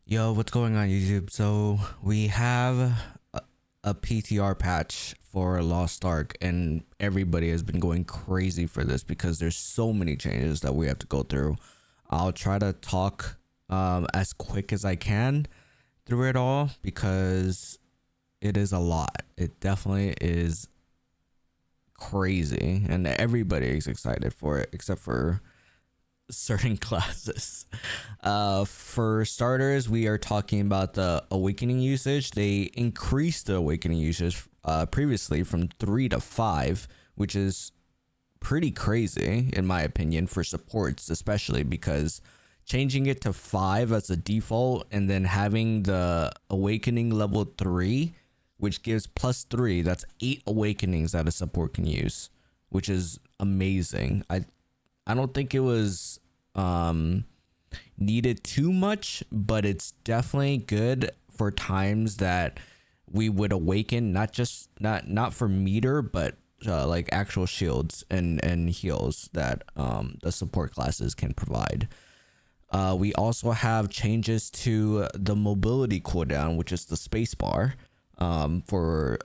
Yo, what's going on YouTube? So we have a PTR patch for Lostark, and everybody has been going crazy for this because there's so many changes that we have to go through. I'll try to talk as quick as I can through it all because it is a lot. It definitely is crazy, and everybody is excited for it except for certain classes. For starters, we are talking about the awakening usage. They increased the awakening usage previously from 3 to 5, which is pretty crazy in my opinion for supports, especially because changing it to 5 as a default and then having the awakening level 3, which gives +3, that's 8 awakenings that a support can use, which is amazing. I don't think it was needed too much, but it's definitely good for times that we would awaken, not for meter, but like actual shields and heals that the support classes can provide. We also have changes to the mobility cooldown, which is the spacebar, for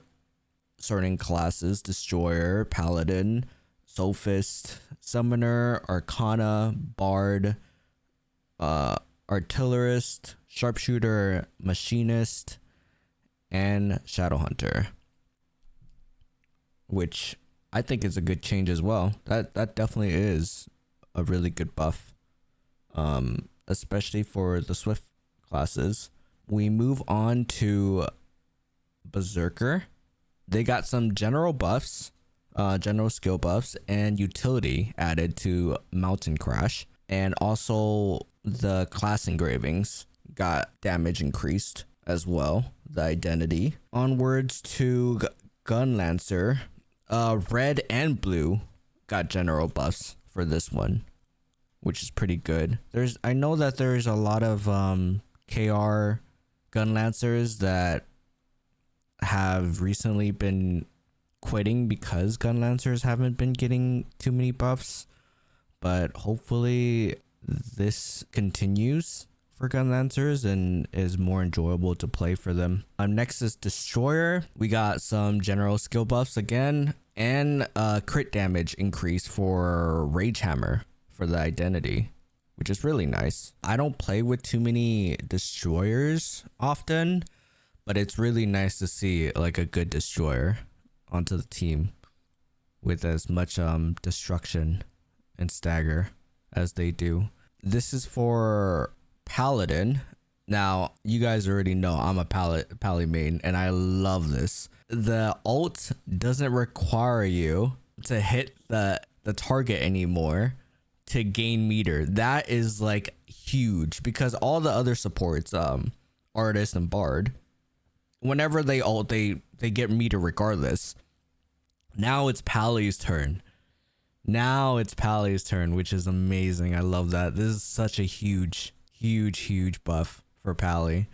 certain classes: destroyer, paladin, sophist, summoner, arcana, bard, artillerist, sharpshooter, machinist, and shadow hunter, which I think is a good change as well. That definitely is a really good buff, especially for the swift classes. We move on to berserker. They got some general buffs, general skill buffs and utility added to mountain crash, and also the class engravings got damage increased as well, the identity. Onwards to gun lancer. Red and blue got general buffs for this one, which is pretty good. I know that there's a lot of KR gun lancers that have recently been quitting because gun lancers haven't been getting too many buffs, but hopefully this continues for gun lancers and is more enjoyable to play for them. Next is destroyer. We got some general skill buffs again, and crit damage increase for rage hammer for the identity, which is really nice. I don't play with too many destroyers often, but it's really nice to see like a good destroyer onto the team with as much destruction and stagger as they do. This is for paladin. Now you guys already know I'm a pally main, and I love this. The ult doesn't require you to hit the target anymore to gain meter. That is like huge, because all the other supports, artist and bard, whenever they ult, they get meter regardless. Now it's Pally's turn. Which is amazing. I love that. This is such a huge buff for Pally.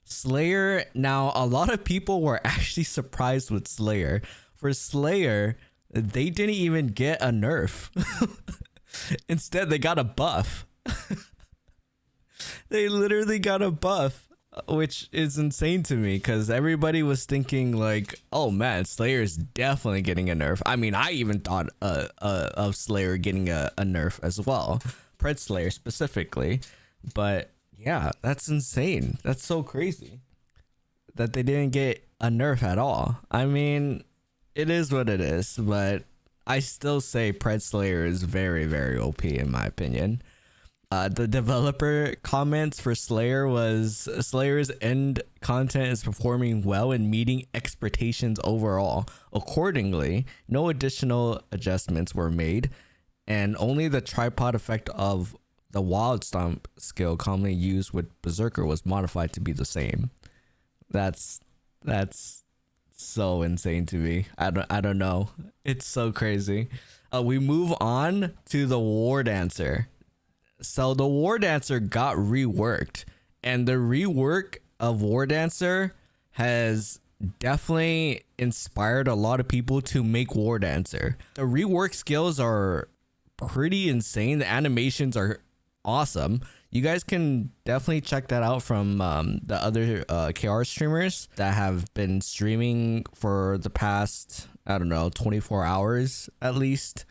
Slayer. Now, a lot of people were actually surprised with Slayer. For Slayer, they didn't even get a nerf. Instead, they got a buff. They literally got a buff, which is insane to me, because everybody was thinking like, oh man, Slayer is definitely getting a nerf. I mean, I even thought of Slayer getting a nerf as well, Pred Slayer specifically. But yeah, that's insane. That's so crazy that they didn't get a nerf at all. I mean, it is what it is, but I still say Pred Slayer is very, very OP in my opinion. The developer comments for Slayer was, Slayer's end content is performing well and meeting expectations overall. Accordingly, no additional adjustments were made, and only the tripod effect of the wild stomp skill commonly used with berserker was modified to be the same. That's so insane to me. I don't know. It's so crazy. We move on to the war dancer. So the War Dancer got reworked, and the rework of War Dancer has definitely inspired a lot of people to make War Dancer. The rework skills are pretty insane. The animations are awesome. You guys can definitely check that out from the other KR streamers that have been streaming for the past, I don't know, 24 hours at least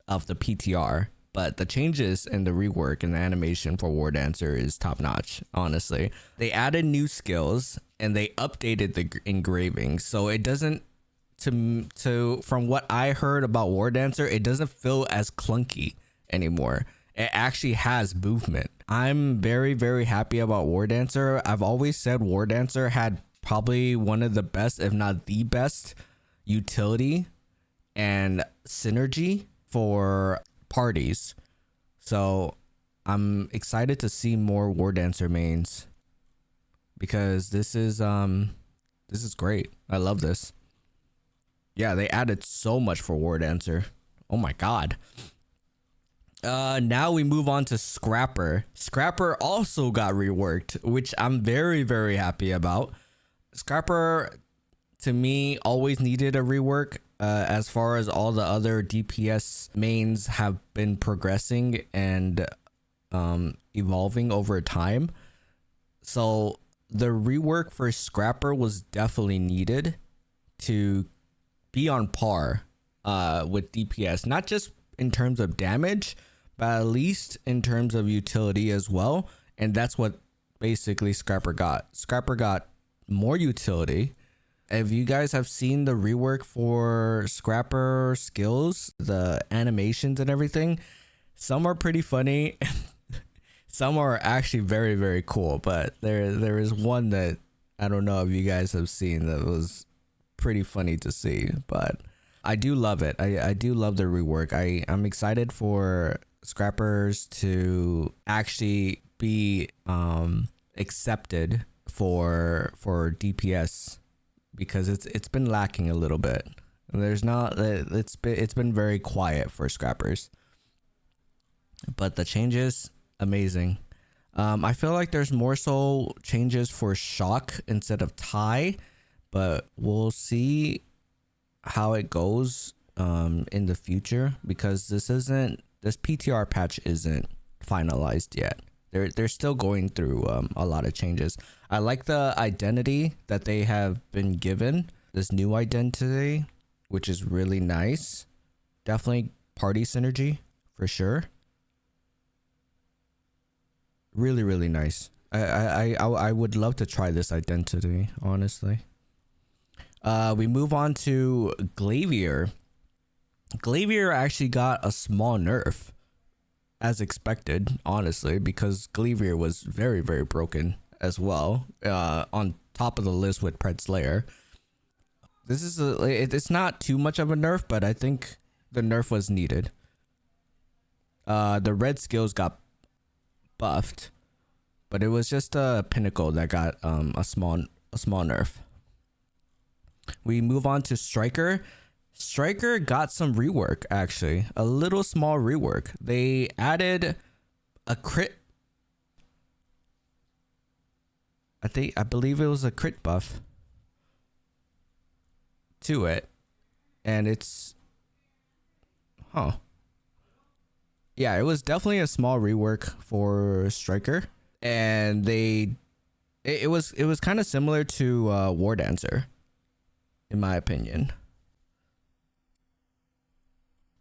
of the PTR. But the changes and the rework and the animation for War Dancer is top notch, honestly. They added new skills and they updated the engraving. So it doesn't, from what I heard about War Dancer, it doesn't feel as clunky anymore. It actually has movement. I'm very, very happy about War Dancer. I've always said War Dancer had probably one of the best, if not the best, utility and synergy for parties. So I'm excited to see more War Dancer mains because this is great. I love this. Yeah, they added so much for War Dancer. Oh my god. Now we move on to Scrapper. Scrapper also got reworked, which I'm very, very happy about. Scrapper, to me, always needed a rework. As far as all the other DPS mains have been progressing and evolving over time. So the rework for Scrapper was definitely needed to be on par with DPS, not just in terms of damage, but at least in terms of utility as well. And that's what basically Scrapper got. Scrapper got more utility. If you guys have seen the rework for Scrapper skills, the animations and everything, some are pretty funny. Some are actually very, very cool. But there is one that I don't know if you guys have seen that was pretty funny to see. But I do love it. I do love the rework. I'm excited for Scrappers to actually be accepted for DPS. Because it's been lacking a little bit. It's been very quiet for Scrappers. But the changes, amazing. I feel like there's more so changes for Shock instead of Tie, but we'll see how it goes in the future because this PTR patch isn't finalized yet. They're still going through a lot of changes. I like the identity that they have been given, this new identity, which is really nice. Definitely party synergy for sure. Really, really nice. I would love to try this identity, honestly. We move on to Glavier. Glavier actually got a small nerf. As expected, honestly, because Glavier was very, very broken as well. On top of the list with Pred Slayer. This is it's not too much of a nerf, but I think the nerf was needed. The red skills got buffed, but it was just a pinnacle that got a small nerf. We move on to Striker. Striker got some rework, actually. A little small rework. They added a crit. I believe it was a crit buff to it. And it's... Huh. Yeah, it was definitely a small rework for Striker. And it was kind of similar to War Dancer, in my opinion.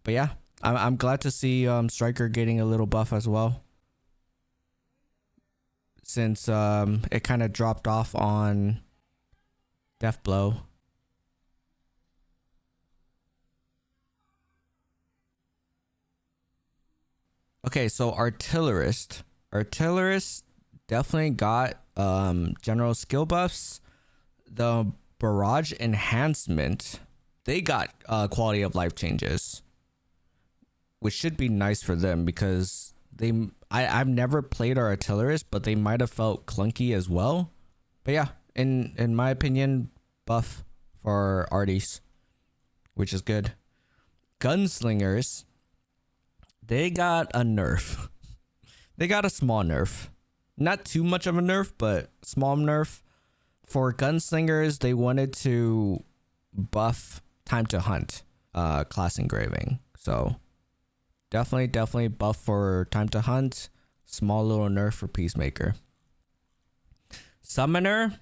But yeah, I'm glad to see Striker getting a little buff as well. Since it kind of dropped off on Death Blow. Okay, so Artillerist. Artillerist definitely got general skill buffs. The Barrage Enhancement, they got quality of life changes. Which should be nice for them because I've never played our Artillerist, but they might have felt clunky as well. But yeah, in my opinion, buff for arties, which is good. Gunslingers, they got a nerf. They got a small nerf. Not too much of a nerf, but small nerf. For Gunslingers, they wanted to buff Time to Hunt class engraving. So... Definitely buff for Time to Hunt. Small little nerf for Peacemaker. Summoner,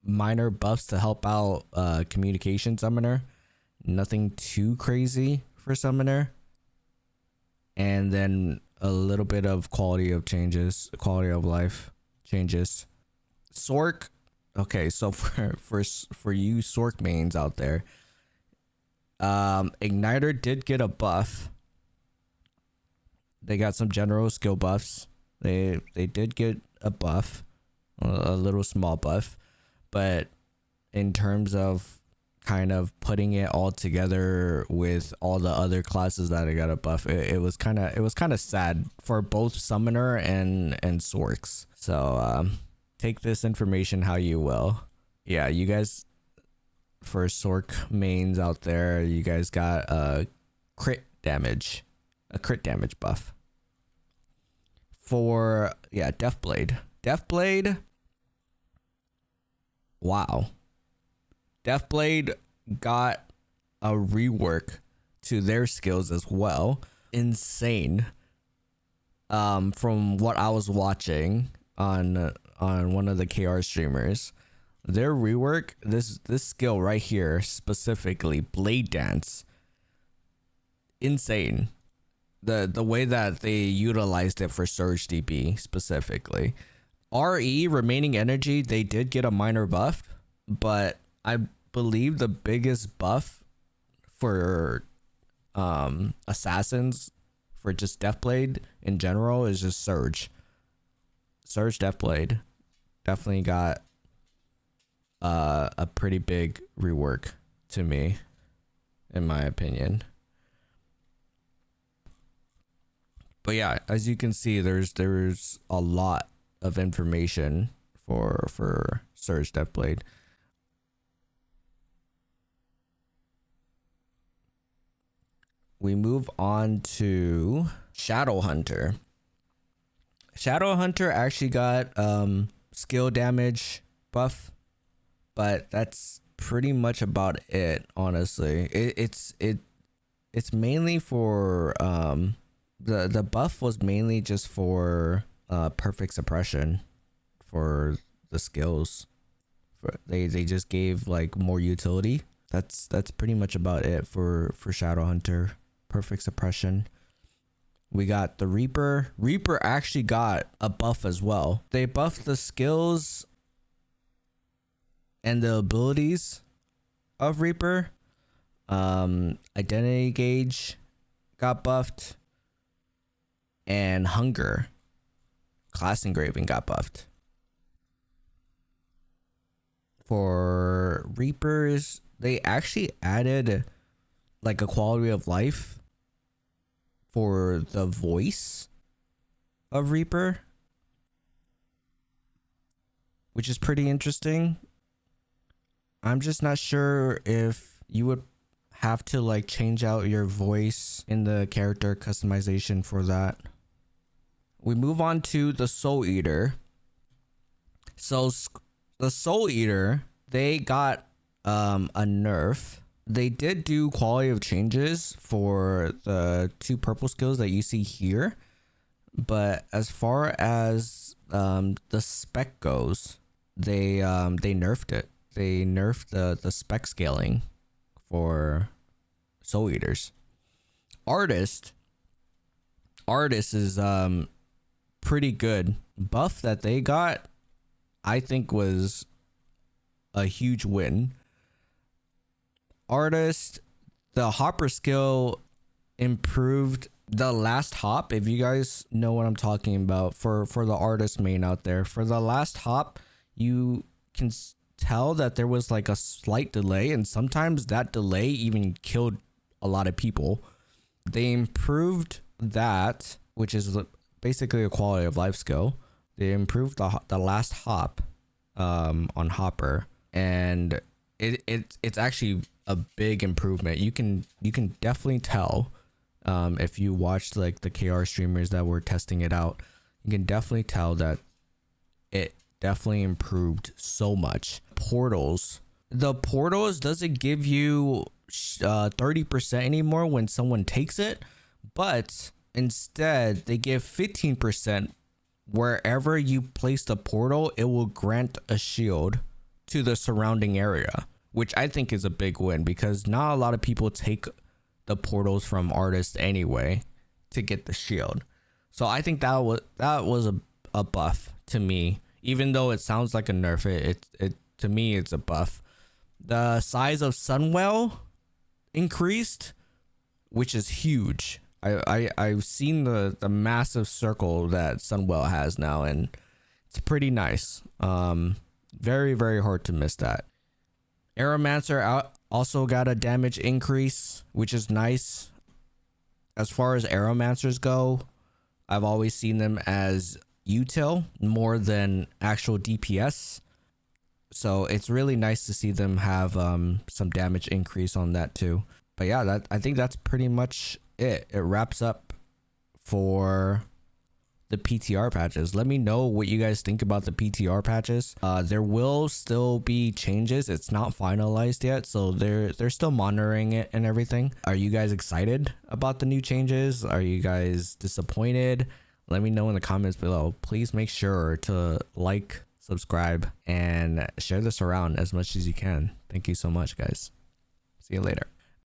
minor buffs to help out communication summoner. Nothing too crazy for Summoner. And then a little bit of quality of life changes. Sork. Okay, so for you Sork mains out there, Igniter did get a buff. They got some general skill buffs. They did get a buff, a little small buff, but in terms of kind of putting it all together with all the other classes that I got a buff, it was kind of sad for both Summoner and Sorks. So take this information how you will. Yeah, you guys, for Sork mains out there, you guys got a crit damage buff. For Deathblade, wow. Deathblade got a rework to their skills as well. Insane. From what I was watching on one of the KR streamers, their rework, this skill right here specifically, Blade Dance, insane. The way that they utilized it for Surge DP specifically. RE, remaining energy, they did get a minor buff, but I believe the biggest buff for assassins, for just Deathblade in general, is just Surge. Surge Deathblade definitely got a pretty big rework to me, in my opinion. But yeah, as you can see, there's a lot of information for Surge Deathblade. We move on to Shadowhunter. Shadowhunter actually got skill damage buff, but that's pretty much about it, honestly. It's mainly for the buff was mainly just for perfect suppression for the skills. They just gave like more utility. That's pretty much about it for Shadowhunter. Perfect suppression. We got the Reaper. Reaper actually got a buff as well. They buffed the skills and the abilities of Reaper. Identity gauge got buffed, and hunger, class engraving, got buffed. For Reapers, they actually added like a quality of life for the voice of Reaper, which is pretty interesting. I'm just not sure if you would have to like change out your voice in the character customization for that. We move on to the Soul Eater. So the Soul Eater, they got a nerf. They did do quality of changes for the 2 purple skills that you see here, but as far as the spec goes, they nerfed it. They nerfed the spec scaling for Soul Eaters. Artist is pretty good. Buff that they got, I think, was a huge win. Artist, the hopper skill improved the last hop. If you guys know what I'm talking about, for the artist main out there, for the last hop, you can tell that there was like a slight delay, and sometimes that delay even killed a lot of people. They improved that, which is basically a quality of life skill. They improved the last hop on hopper, and it's actually a big improvement. You can definitely tell if you watched like the KR streamers that were testing it out. You can definitely tell that it definitely improved so much. Portals, the portals doesn't give you 30% anymore when someone takes it, but instead they give 15% wherever you place the portal, it will grant a shield to the surrounding area, which I think is a big win because not a lot of people take the portals from artists anyway to get the shield. So I think that was a buff to me, even though it sounds like a nerf. It to me it's a buff. The size of Sunwell increased, which is huge. I've seen the massive circle that Sunwell has now, and it's pretty nice. Very, very hard to miss that. Aeromancer also got a damage increase, which is nice. As far as Aeromancers go, I've always seen them as util more than actual DPS. So it's really nice to see them have some damage increase on that too. But yeah, I think that's pretty much it. It wraps up for the PTR patches. Let me know what you guys think about the PTR patches. There will still be changes. It's not finalized yet, so they're still monitoring it and everything. Are you guys excited about the new changes? Are you guys disappointed? Let me know in the comments below. Please make sure to like, subscribe, and share this around as much as you can. Thank you so much, guys. See you later.